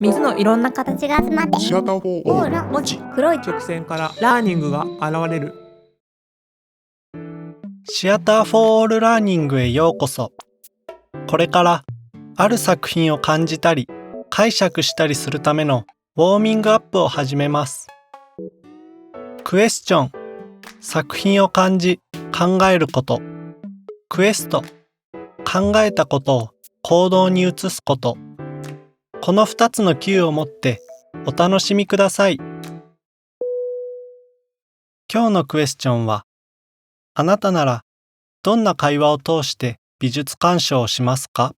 水のいろんな形が集まってシアター4オーラ文字黒い直線からラーニングが現れる。シアター・フォー・オール・ラーニングへようこそ。これからある作品を感じたり解釈したりするためのウォーミングアップを始めます。クエスチョン、作品を感じ考えること。クエスト、考えたことを行動に移すこと。この2つの Q を持ってお楽しみください。今日のクエスチョンは、あなたならどんな会話を通して美術鑑賞をしますか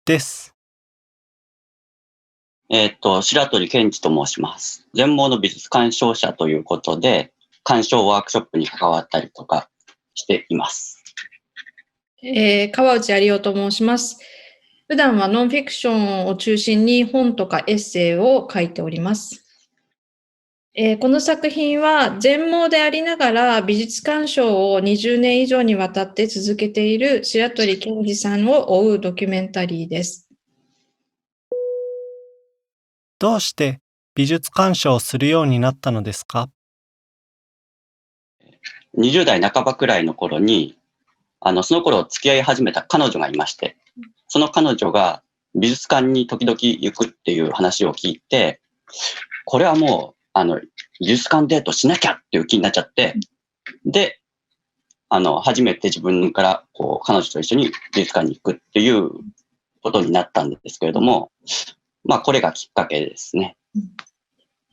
です。白鳥健二と申します。全盲の美術鑑賞者ということで、鑑賞ワークショップに関わったりとかしています。川内有夫と申します。普段はノンフィクションを中心に本とかエッセイを書いております。この作品は全盲でありながら美術鑑賞を20年以上にわたって続けている白鳥健二さんを追うドキュメンタリーです。どうして美術鑑賞をするようになったのですか？20代半ばくらいの頃に、その頃付き合い始めた彼女がいまして、その彼女が美術館に時々行くっていう話を聞いて、これはもう、美術館デートしなきゃっていう気になっちゃって、で、初めて自分から彼女と一緒に美術館に行くっていうことになったんですけれども、まあこれがきっかけですね。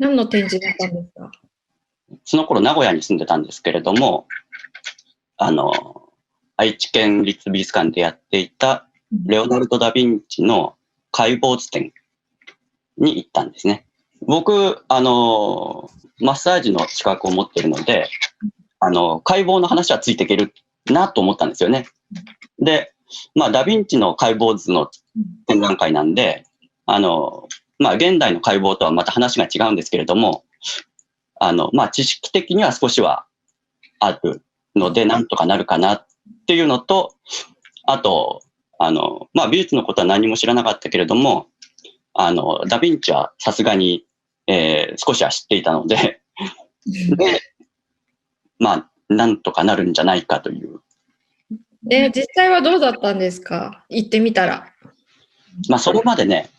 何の展示だったんですか？その頃名古屋に住んでたんですけれども、愛知県立美術館でやっていたレオナルド・ダ・ヴィンチの解剖図展に行ったんですね。僕、マッサージの資格を持っているので、解剖の話はついていけるなと思ったんですよね。で、まあ、ダ・ヴィンチの解剖図の展覧会なんで、まあ、現代の解剖とはまた話が違うんですけれども、まあ、知識的には少しはあるので、なんとかなるかなっていうのと、あと、まあ、美術のことは何も知らなかったけれども、ダ・ヴィンチはさすがに、少しは知っていたので、で、まあ、なんとかなるんじゃないかという。実際はどうだったんですか？行ってみたら。まあ、それまでね、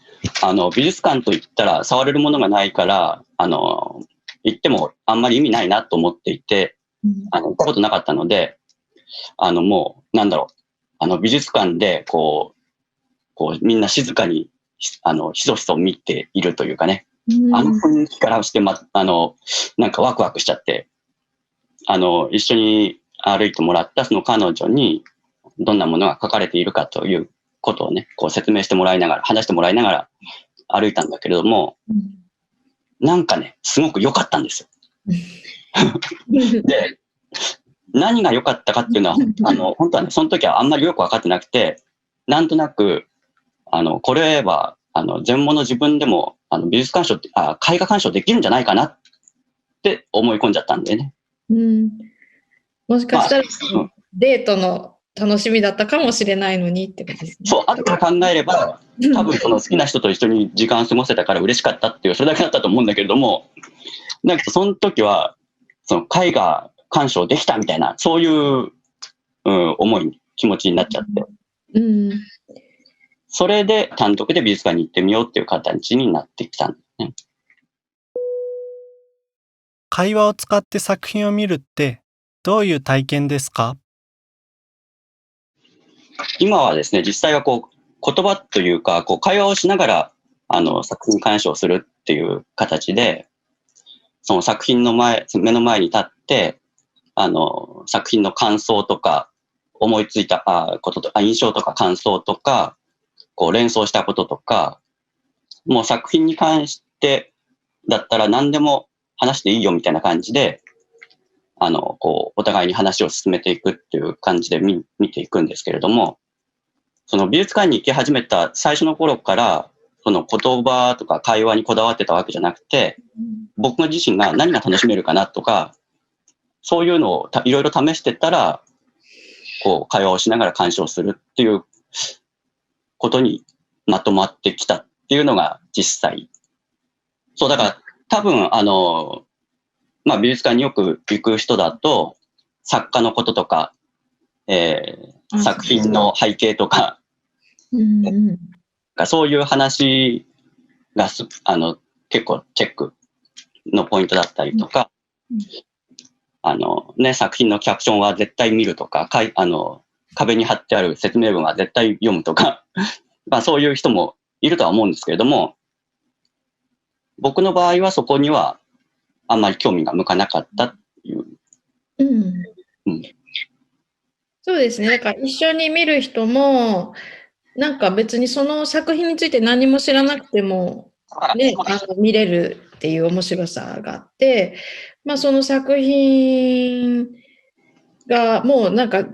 美術館といったら触れるものがないから、行ってもあんまり意味ないなと思っていて、行ったことなかったので、もう、なんだろう、美術館で、みんな静かに、ひそひそ見ているというかね、雰囲気からして、なんかワクワクしちゃって、一緒に歩いてもらったその彼女に、どんなものが書かれているかということをね、説明してもらいながら、話してもらいながら歩いたんだけれども、なんかね、すごく良かったんですよ。で、何が良かったかっていうのは、本当はね、その時はあんまりよく分かってなくて、なんとなく、これは、全盲の自分でも、美術鑑賞って、絵画鑑賞できるんじゃないかなって思い込んじゃったんでね。もしかしたら、デートの楽しみだったかもしれないのにってことですね。そう、後から考えれば、多分その好きな人と一緒に時間を過ごせたから嬉しかったっていう、それだけだったと思うんだけれども、なんかその時は、その絵画鑑賞できたみたいな、そういう、気持ちになっちゃって。それで単独で美術館に行ってみようっていう形になってきたんですね。会話を使って作品を見るってどういう体験ですか？今はですね、実際は言葉というか、会話をしながら、作品鑑賞するっていう形で、その作品の目の前に立って、作品の感想とか、思いついたこととか、印象とか感想とか、連想したこととか、もう作品に関してだったら何でも話していいよみたいな感じで、お互いに話を進めていくっていう感じで見ていくんですけれども、その美術館に行き始めた最初の頃から、その言葉とか会話にこだわってたわけじゃなくて、僕自身が何が楽しめるかなとか、そういうのをいろいろ試してたら、会話をしながら鑑賞するっていうことにまとまってきたっっていうのが実際。そう、だから多分、まあ、美術館によく行く人だと、作家のこととか、作品の背景とか、そういう話が結構チェックのポイントだったりとか、作品のキャプションは絶対見るとか、壁に貼ってある説明文は絶対読むとか、まあそういう人もいるとは思うんですけれども、僕の場合はそこにはあんまり興味が向かなかったっていう。そうですね。だから一緒に見る人も、なんか別にその作品について何も知らなくても、ね、見れるっていう面白さがあって、まあその作品がもうなんか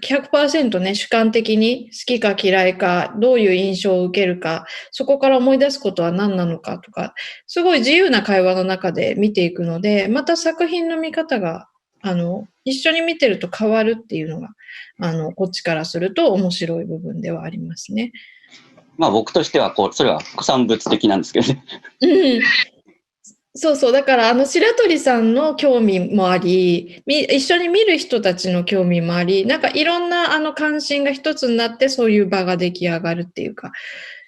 100% ね、主観的に好きか嫌いか、どういう印象を受けるか、そこから思い出すことは何なのかとか、すごい自由な会話の中で見ていくので、また作品の見方が、一緒に見てると変わるっていうのが、こっちからすると面白い部分ではありますね。まあ僕としてはそれは副産物的なんですけどね。そうそう。だから、白鳥さんの興味もあり、一緒に見る人たちの興味もあり、なんかいろんな関心が一つになってそういう場が出来上がるっていうか、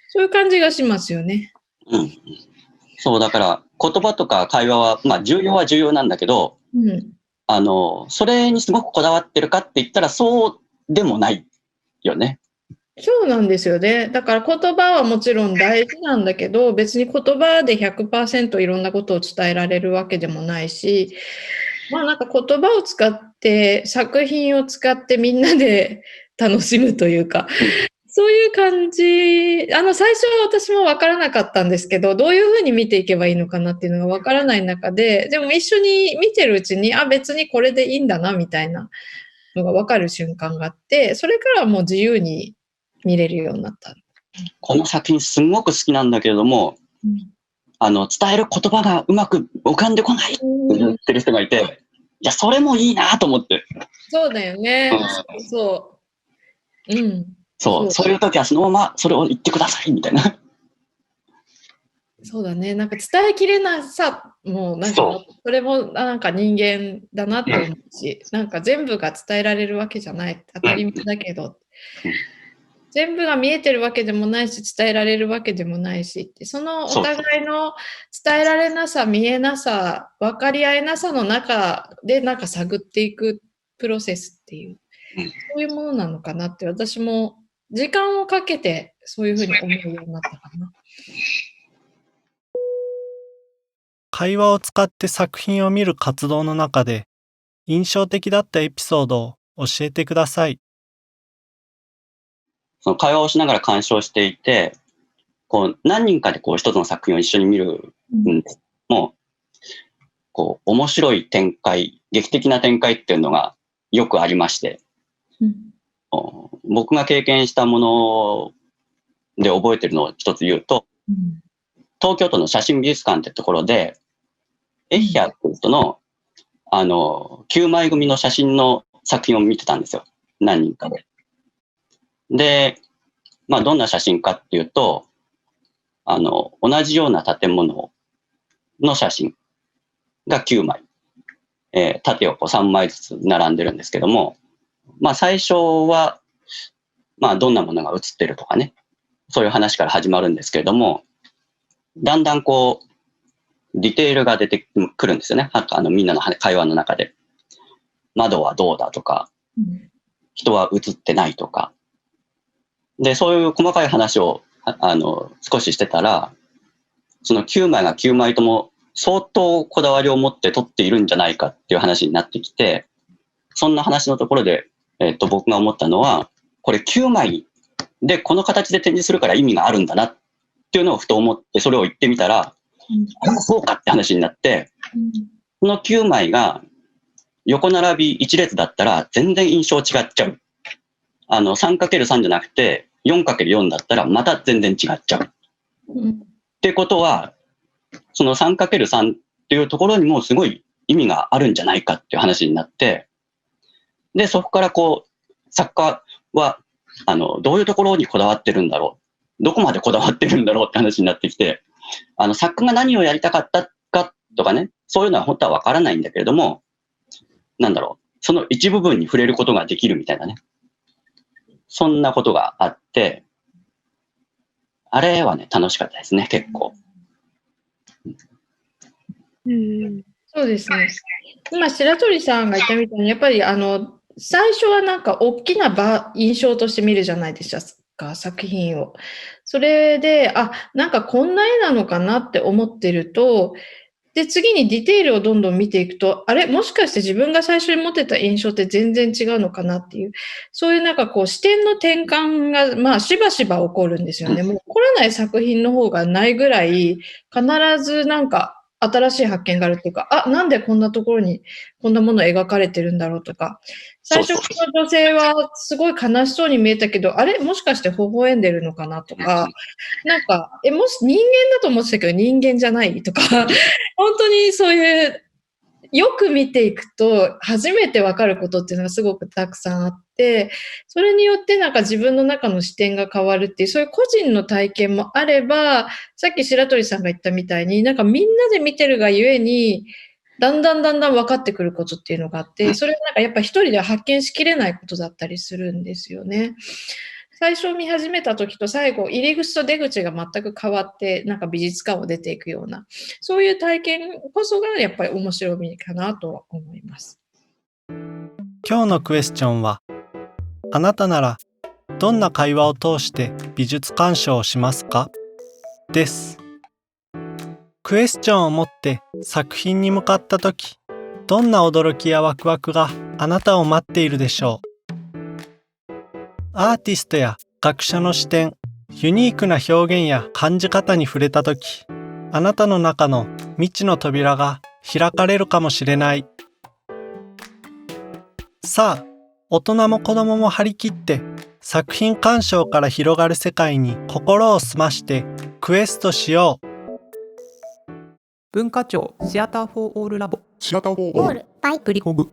そういう感じがしますよね。そう、だから言葉とか会話は、まあ重要は重要なんだけど、それにすごくこだわってるかって言ったらそうでもないよね。そうなんですよね。だから言葉はもちろん大事なんだけど、別に言葉で 100% いろんなことを伝えられるわけでもないし、まあなんか言葉を使って、作品を使ってみんなで楽しむというか、そういう感じ、最初は私もわからなかったんですけど、どういうふうに見ていけばいいのかなっていうのがわからない中で、でも一緒に見てるうちに、別にこれでいいんだな、みたいなのがわかる瞬間があって、それからもう自由に見れるようになった。この作品すごく好きなんだけれども、伝える言葉がうまく浮かんでこないって言ってる人がいて、いや、それもいいなと思って。そうだよね。そう。そういう時はそのままそれを言ってくださいみたいな。そうだね。なんか伝えきれなさ、もうなんか、それもなんか人間だなって思うし、なんか全部が伝えられるわけじゃない。当たり前だけど。全部が見えてるわけでもないし、伝えられるわけでもないしって、そのお互いの伝えられなさ、見えなさ、分かり合えなさの中でなんか探っていくプロセスっていう、そういうものなのかなって、私も時間をかけてそういうふうに思うようになったかな。会話を使って作品を見る活動の中で、印象的だったエピソードを教えてください。その会話をしながら鑑賞していて、何人かで一つの作品を一緒に見るんです。もう、面白い展開、劇的な展開っていうのがよくありまして、僕が経験したもので覚えてるのを一つ言うと、東京都の写真美術館ってところで、エッヒャー君との、9枚組の写真の作品を見てたんですよ。何人かで。で、まあ、どんな写真かっていうと、同じような建物の写真が9枚、縦横3枚ずつ並んでるんですけども、まあ、最初は、まあ、どんなものが写ってるとかね、そういう話から始まるんですけれども、だんだんディテールが出てくるんですよね。みんなの会話の中で。窓はどうだとか、人は写ってないとか。で、そういう細かい話を、少ししてたら、その9枚が9枚とも相当こだわりを持って撮っているんじゃないかっていう話になってきて、そんな話のところで、僕が思ったのは、これ9枚でこの形で展示するから意味があるんだなっていうのをふと思って、それを言ってみたら、そうかって話になって、この9枚が横並び一列だったら全然印象違っちゃう。3×3 じゃなくて 4×4 だったらまた全然違っちゃう。ってことは、その 3×3 っていうところにもすごい意味があるんじゃないかっていう話になって、で、そこから作家は、どういうところにこだわってるんだろうっどこまでこだわってるんだろうって話になってきて、作家が何をやりたかったかとかね、そういうのは本当はわからないんだけれども、なんだろう、その一部分に触れることができるみたいなね。そんなことがあって、あれはね、楽しかったですね、結構。そうですね。今、白鳥さんが言ったみたいに、やっぱり最初はなんか大きな印象として見るじゃないですか、作品を。それで、なんかこんな絵なのかなって思ってると、で、次にディテールをどんどん見ていくと、あれもしかして自分が最初に持ってた印象って全然違うのかなっていう、そういうなんかこう視点の転換が、まあしばしば起こるんですよね。もう起こらない作品の方がないぐらい、必ずなんか新しい発見があるっていうか、なんでこんなところにこんなもの描かれてるんだろうとか、最初この女性はすごい悲しそうに見えたけど、あれもしかして微笑んでるのかなとか、なんか、もし人間だと思ってたけど人間じゃないとか、本当にそういう、よく見ていくと初めてわかることっていうのがすごくたくさんあって、それによってなんか自分の中の視点が変わるっていう、そういう個人の体験もあれば、さっき白鳥さんが言ったみたいに、なんかみんなで見てるがゆえに、だんだん分かってくることっていうのがあって、それはなんかやっぱ一人では発見しきれないことだったりするんですよね。最初見始めた時と最後、入り口と出口が全く変わって、なんか美術館を出ていくような、そういう体験こそがやっぱり面白みかなとは思います。今日のクエスチョンは、あなたならどんな会話を通して美術鑑賞をしますかです。クエスチョンを持って作品に向かったとき、どんな驚きやワクワクがあなたを待っているでしょう。アーティストや学者の視点、ユニークな表現や感じ方に触れたとき、あなたの中の未知の扉が開かれるかもしれない。さあ、大人も子供も張り切って作品鑑賞から広がる世界に心を澄ましてクエストしよう。文化庁シアターフォーオールラボオールバイプリコグ